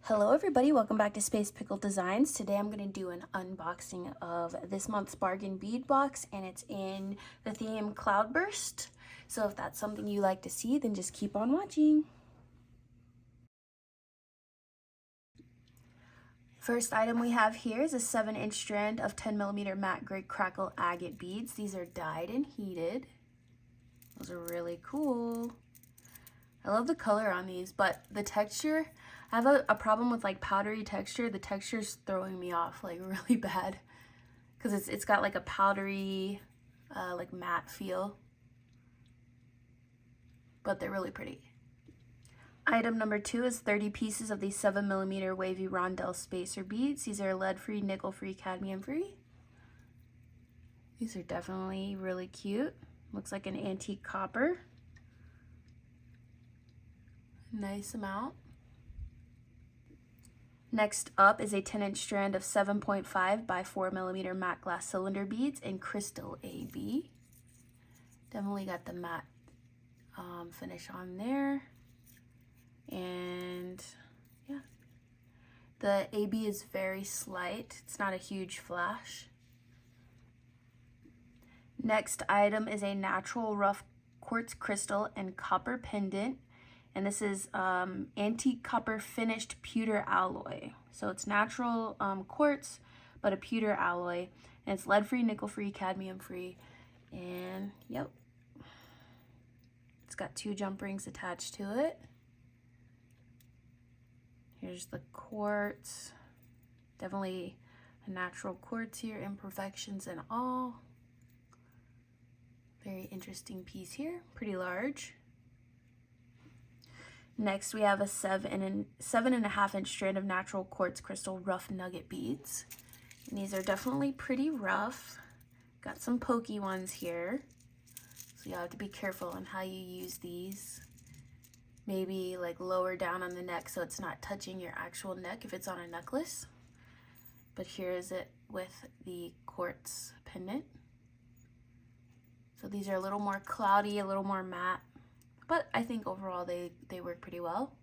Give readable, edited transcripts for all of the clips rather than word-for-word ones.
Hello everybody, welcome back to Space Pickle Designs. Today I'm going to do an unboxing of this month's Bargain Bead Box, and it's in the theme Cloudburst. So if that's something you like to see, then just keep on watching. First item we have here is a 7-inch strand of 10mm matte gray crackle agate beads. These are dyed and heated. Those are really cool. I love the color on these, but the texture, I have a problem with like powdery texture. The texture's throwing me off like really bad because it's got like a powdery like matte feel, but they're really pretty. Item number 2 is 30 pieces of these 7mm wavy rondelle spacer beads. These are lead-free, nickel-free, cadmium-free. These are definitely really cute. Looks like an antique copper. Nice amount. Next up is a 10-inch strand of 7.5 by 4mm matte glass cylinder beads in crystal AB. Definitely got the matte finish on there. And yeah, the AB is very slight. It's not a huge flash. Next item is a natural rough quartz crystal and copper pendant. And this is antique copper finished pewter alloy. So it's natural quartz, but a pewter alloy. And it's lead-free, nickel-free, cadmium-free. And yep, it's got 2 jump rings attached to it. Here's the quartz. Definitely a natural quartz here, imperfections and all. Very interesting piece here, pretty large. Next, we have a 7.5-inch strand of natural quartz crystal rough nugget beads. And these are definitely pretty rough. Got some pokey ones here. So you have to be careful on how you use these. Maybe like lower down on the neck so it's not touching your actual neck if it's on a necklace. But here is it with the quartz pendant. So these are a little more cloudy, a little more matte. But I think overall they work pretty well.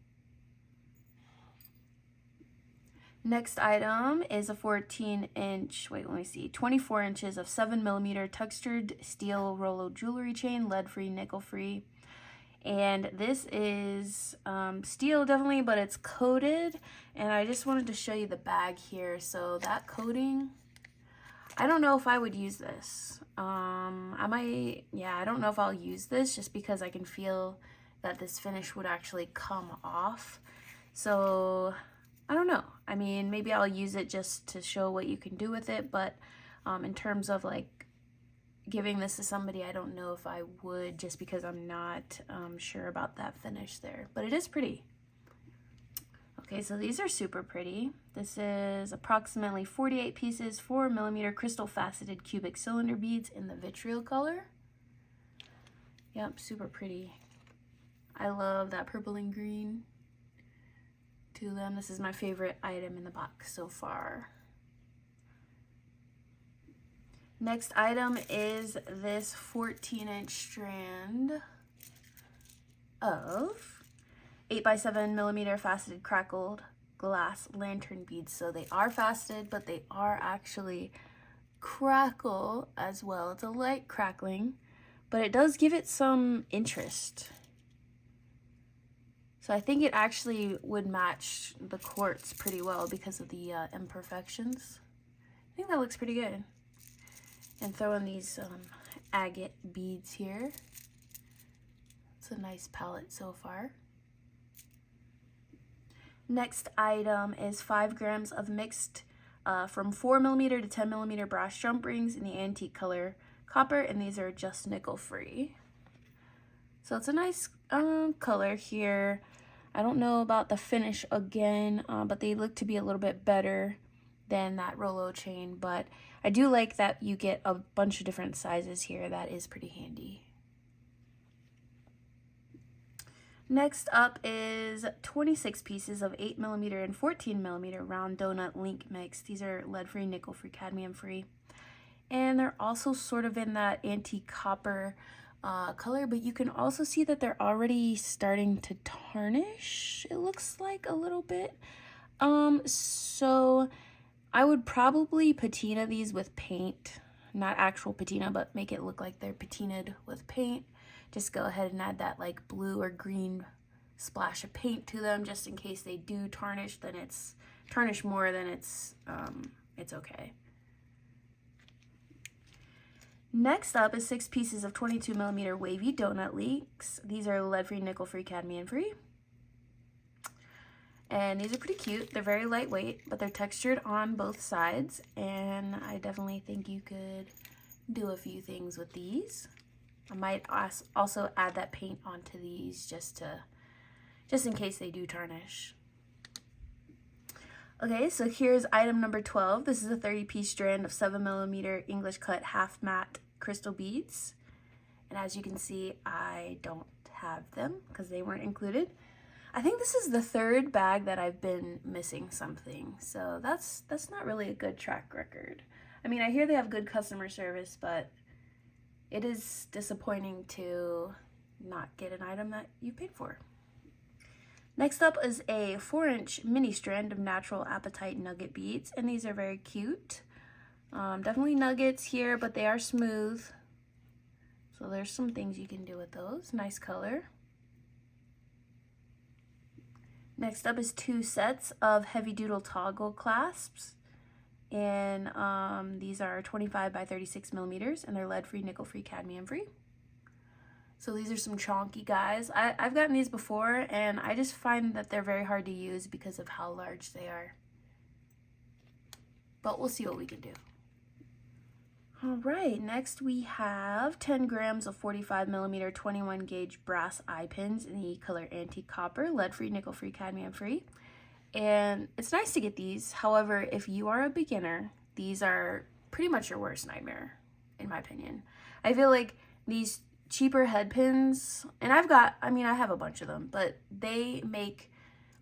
Next item is a 14-inch, 24 inches of 7mm textured steel Rolo jewelry chain, lead-free, nickel-free. And this is steel definitely, but it's coated. And I just wanted to show you the bag here. So that coating, I don't know if I would use this. I don't know if I'll use this just because I can feel that this finish would actually come off. So I don't know. I mean, maybe I'll use it just to show what you can do with it. But in terms of like giving this to somebody, I don't know if I would just because I'm not sure about that finish there. But it is pretty. Okay, so these are super pretty. This is approximately 48 pieces, 4mm crystal faceted cubic cylinder beads in the vitriol color. Yep, super pretty. I love that purple and green to them. This is my favorite item in the box so far. Next item is this 14-inch strand of 8x7mm faceted crackled glass lantern beads. So they are faceted, but they are actually crackle as well. It's a light crackling, but it does give it some interest. So I think it actually would match the quartz pretty well because of the imperfections. I think that looks pretty good. And throw in these agate beads here. It's a nice palette so far. Next item is 5 grams of mixed from 4mm to 10mm brass jump rings in the antique color copper, and these are just nickel free. So it's a nice color here. I don't know about the finish again, but they look to be a little bit better than that Rolo chain, but I do like that you get a bunch of different sizes here. That is pretty handy. Next up is 26 pieces of 8mm and 14mm round donut link mix. These are lead-free, nickel-free, cadmium-free. And they're also sort of in that antique copper color, but you can also see that they're already starting to tarnish, it looks like a little bit. So I would probably patina these with paint. Not actual patina, but make it look like they're patinaed with paint. Just go ahead and add that like blue or green splash of paint to them, just in case they do tarnish. Then it's tarnish more than it's okay. Next up is 6 pieces of 22mm wavy donut leaks. These are lead-free, nickel-free, cadmium-free. And these are pretty cute. They're very lightweight, but they're textured on both sides. And I definitely think you could do a few things with these. I might also add that paint onto these just in case they do tarnish. Okay, so here's item number 12. This is a 30-piece strand of 7mm English cut half matte crystal beads. And as you can see, I don't have them because they weren't included. I think this is the 3rd bag that I've been missing something, so that's not really a good track record. I mean, I hear they have good customer service, but it is disappointing to not get an item that you paid for. Next up is a 4-inch mini strand of natural apatite nugget beads, and these are very cute. Definitely nuggets here, but they are smooth, so there's some things you can do with those. Nice color. Next up is 2 sets of heavy doodle toggle clasps, and these are 25 by 36mm, and they're lead-free, nickel-free, cadmium-free. So these are some chonky guys. I've gotten these before, and I just find that they're very hard to use because of how large they are. But we'll see what we can do. All right, next we have 10 grams of 45mm 21 gauge brass eye pins in the color antique copper, lead-free, nickel-free, cadmium-free. And it's nice to get these. However, if you are a beginner, these are pretty much your worst nightmare, in my opinion. I feel like these cheaper head pins, and I have a bunch of them, but they make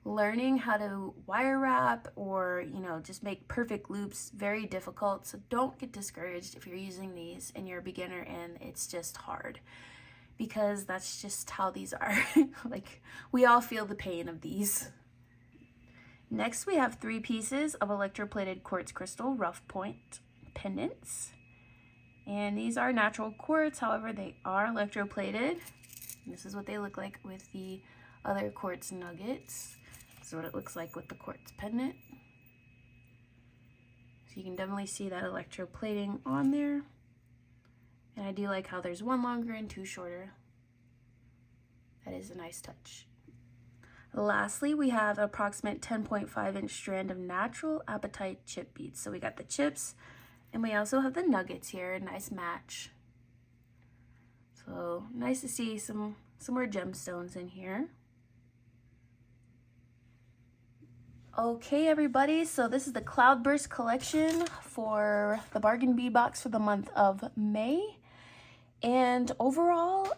learning how to wire wrap or, just make perfect loops very difficult. So don't get discouraged if you're using these and you're a beginner and it's just hard, because that's just how these are. Like, we all feel the pain of these. Next, we have 3 pieces of electroplated quartz crystal rough point pendants. And these are natural quartz, however, they are electroplated. This is what they look like with the other quartz nuggets. This is what it looks like with the quartz pendant. So you can definitely see that electroplating on there. And I do like how there's 1 longer and 2 shorter. That is a nice touch. Lastly, we have an approximate 10.5-inch strand of natural apatite chip beads. So we got the chips, and we also have the nuggets here, a nice match. So nice to see some more gemstones in here. Okay, everybody, so this is the Cloudburst collection for the Bargain Bead Box for the month of May. And overall,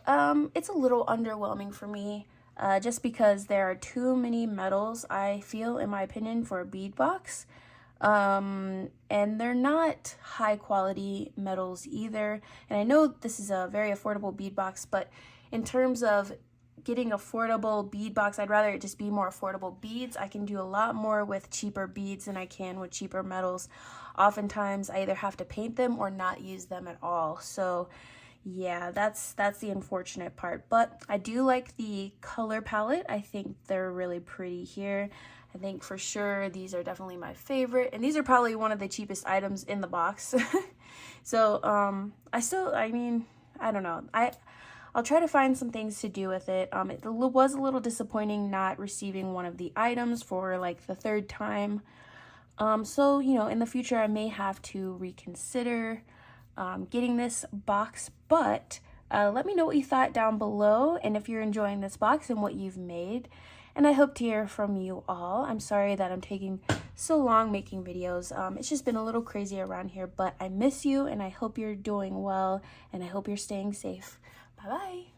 it's a little underwhelming for me, just because there are too many metals, I feel, in my opinion, for a bead box. And they're not high quality metals either. And I know this is a very affordable bead box, but in terms of getting affordable bead box, I'd rather it just be more affordable beads. I can do a lot more with cheaper beads than I can with cheaper metals. Oftentimes I either have to paint them or not use them at all. So yeah, that's the unfortunate part. But I do like the color palette. I think they're really pretty here. I think for sure these are definitely my favorite, and these are probably one of the cheapest items in the box. So I don't know. I'll try to find some things to do with it. It was a little disappointing not receiving one of the items for like the 3rd time. So, in the future I may have to reconsider getting this box, but let me know what you thought down below, and if you're enjoying this box and what you've made. And I hope to hear from you all. I'm sorry that I'm taking so long making videos. It's just been a little crazy around here, but I miss you, and I hope you're doing well, and I hope you're staying safe. Bye-bye.